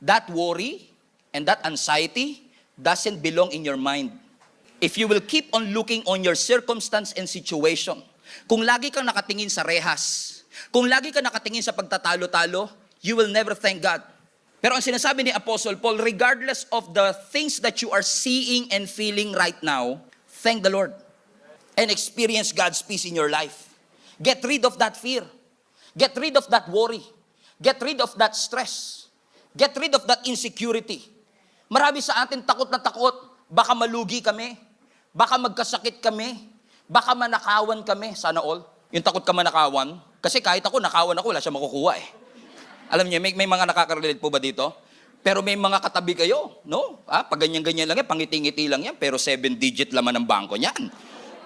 that worry and that anxiety doesn't belong in your mind. If you will keep on looking on your circumstance and situation, kung lagi kang nakatingin sa rehas, kung lagi kang nakatingin sa pagtatalo-talo, you will never thank God. Pero ang sinasabi ni Apostle Paul, regardless of the things that you are seeing and feeling right now, thank the Lord and experience God's peace in your life. Get rid of that fear. Get rid of that worry. Get rid of that stress. Get rid of that insecurity. Marami sa atin takot na takot. Baka malugi kami. Baka magkasakit kami. Baka manakawan kami. Sana all. Yung takot ka manakawan. Kasi kahit ako, nakawan ako, wala siya makukuha eh. Alam niyo, may mga nakaka-relate po ba dito? Pero may mga katabi kayo, no? Pag ganyan-ganyan lang yan, pangiti-ngiti lang yan, pero 7-digit laman ng bangko niyan.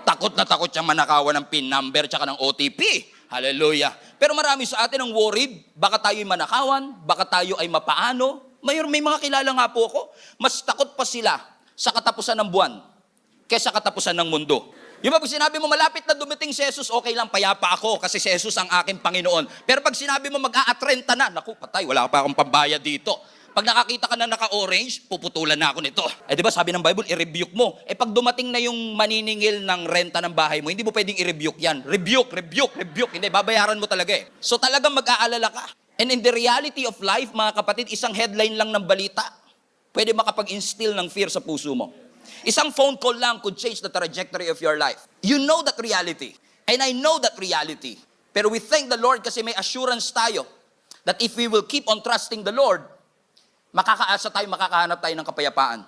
Takot na takot siyang manakawan ng PIN number tsaka ng OTP. Hallelujah. Pero marami sa atin ang worried, baka tayo'y manakawan, baka tayo ay mapaano. May mga kilala nga po ako, mas takot pa sila sa katapusan ng buwan kaysa katapusan ng mundo. Yung pag sinabi mo malapit na dumating si Jesus, okay lang, payapa ako kasi si Jesus ang aking Panginoon. Pero pag sinabi mo mag-aatrenta na, naku, patay, wala pa akong pambayad dito. Pag nakakita ka na naka-orange, puputulan na ako nito. Eh di ba sabi ng Bible, i-rebuke mo. Eh pag dumating na yung maniningil ng renta ng bahay mo, hindi mo pwedeng i-rebuke yan. Rebuke. Hindi, babayaran mo talaga eh. So talagang mag-aalala ka. And in the reality of life, mga kapatid, isang headline lang ng balita, pwede makapag-instill ng fear sa puso mo. Isang phone call lang could change the trajectory of your life. You know that reality. And I know that reality. Pero we thank the Lord kasi may assurance tayo that if we will keep on trusting the Lord, makakaasa tayo, makakahanap tayo ng kapayapaan.